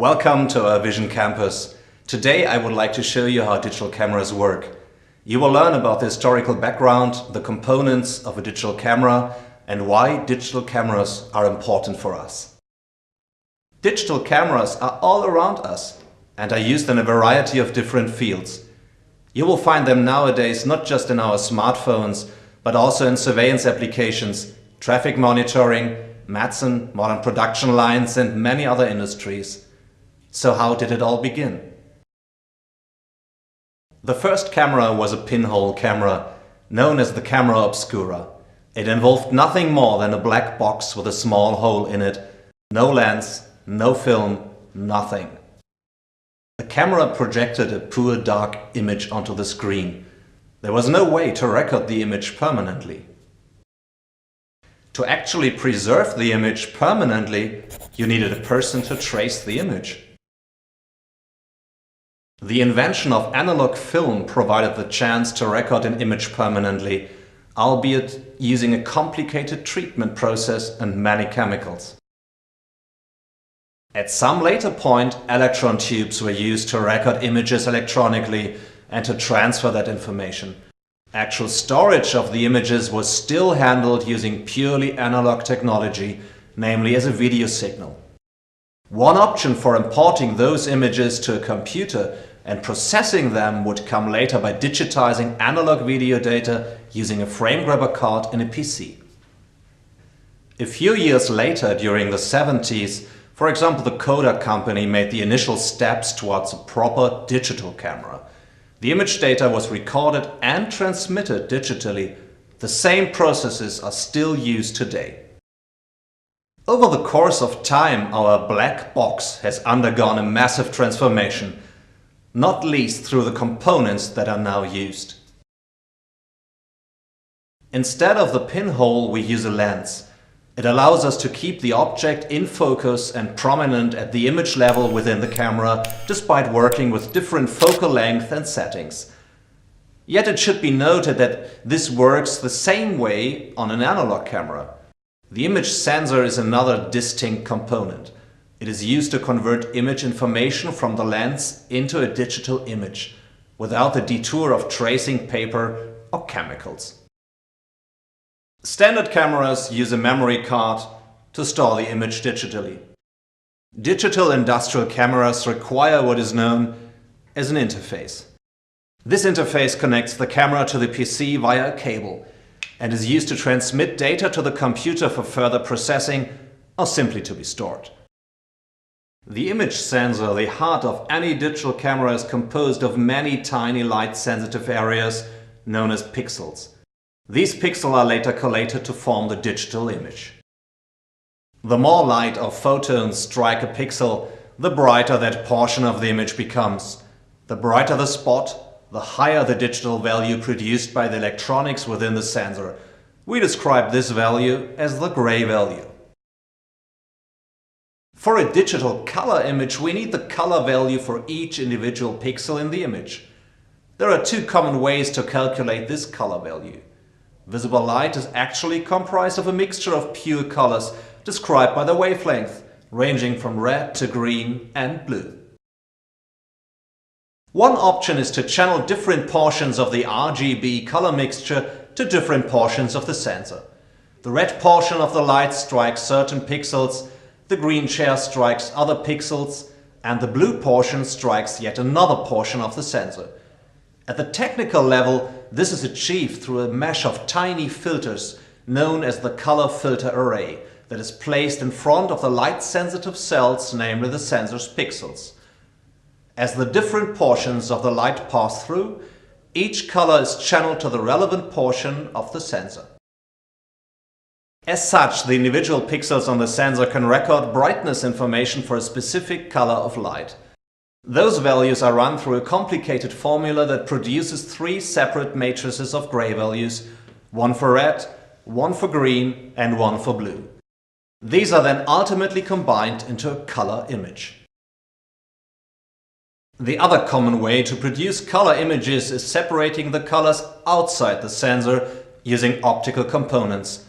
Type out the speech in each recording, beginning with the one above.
Welcome to our Vision Campus. Today I would like to show you how digital cameras work. You will learn about the historical background, the components of a digital camera, and why digital cameras are important for us. Digital cameras are all around us and are used in a variety of different fields. You will find them nowadays not just in our smartphones, but also in surveillance applications, traffic monitoring, medicine, modern production lines, and many other industries. So how did it all begin? The first camera was a pinhole camera, known as the camera obscura. It involved nothing more than a black box with a small hole in it. No lens, no film, nothing. The camera projected a poor dark image onto the screen. There was no way to record the image permanently. To actually preserve the image permanently, you needed a person to trace the image. The invention of analog film provided the chance to record an image permanently, albeit using a complicated treatment process and many chemicals. At some later point, electron tubes were used to record images electronically and to transfer that information. Actual storage of the images was still handled using purely analog technology, namely as a video signal. One option for importing those images to a computer and processing them would come later by digitizing analog video data using a frame grabber card in a PC. A few years later, during the 70s, for example, the Kodak company made the initial steps towards a proper digital camera. The image data was recorded and transmitted digitally. The same processes are still used today. Over the course of time, our black box has undergone a massive transformation, not least through the components that are now used. Instead of the pinhole, we use a lens. It allows us to keep the object in focus and prominent at the image level within the camera, despite working with different focal length and settings. Yet it should be noted that this works the same way on an analog camera. The image sensor is another distinct component. It is used to convert image information from the lens into a digital image, without the detour of tracing paper or chemicals. Standard cameras use a memory card to store the image digitally. Digital industrial cameras require what is known as an interface. This interface connects the camera to the PC via a cable and is used to transmit data to the computer for further processing or simply to be stored. The image sensor, the heart of any digital camera, is composed of many tiny light-sensitive areas known as pixels. These pixels are later collated to form the digital image. The more light or photons strike a pixel, the brighter that portion of the image becomes. The brighter the spot, the higher the digital value produced by the electronics within the sensor. We describe this value as the gray value. For a digital color image, we need the color value for each individual pixel in the image. There are two common ways to calculate this color value. Visible light is actually comprised of a mixture of pure colors described by the wavelength, ranging from red to green and blue. One option is to channel different portions of the RGB color mixture to different portions of the sensor. The red portion of the light strikes certain pixels, the green share strikes other pixels, and the blue portion strikes yet another portion of the sensor. At the technical level, this is achieved through a mesh of tiny filters known as the color filter array that is placed in front of the light-sensitive cells, namely the sensor's pixels. As the different portions of the light pass through, each color is channeled to the relevant portion of the sensor. As such, the individual pixels on the sensor can record brightness information for a specific color of light. Those values are run through a complicated formula that produces three separate matrices of gray values, one for red, one for green, and one for blue. These are then ultimately combined into a color image. The other common way to produce color images is separating the colors outside the sensor using optical components,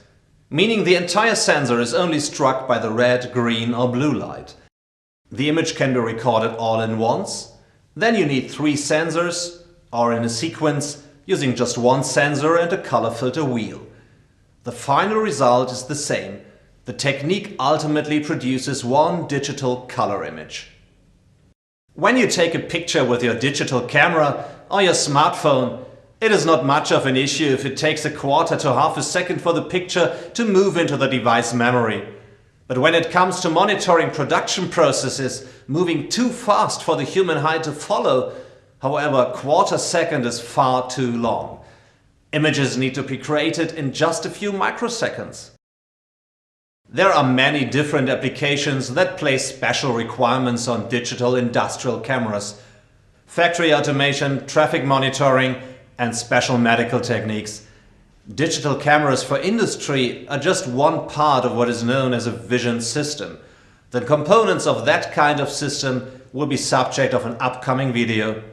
meaning the entire sensor is only struck by the red, green or blue light. The image can be recorded all in once. Then you need 3 sensors, or in a sequence using just one sensor and a color filter wheel. The final result is the same. The technique ultimately produces one digital color image. When you take a picture with your digital camera or your smartphone, it is not much of an issue if it takes a quarter to half a second for the picture to move into the device memory. But when it comes to monitoring production processes moving too fast for the human eye to follow, however, a quarter second is far too long. Images need to be created in just a few microseconds. There are many different applications that place special requirements on digital industrial cameras. Factory automation, traffic monitoring, and special medical techniques. Digital cameras for industry are just one part of what is known as a vision system. The components of that kind of system will be subject of an upcoming video.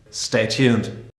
Stay tuned.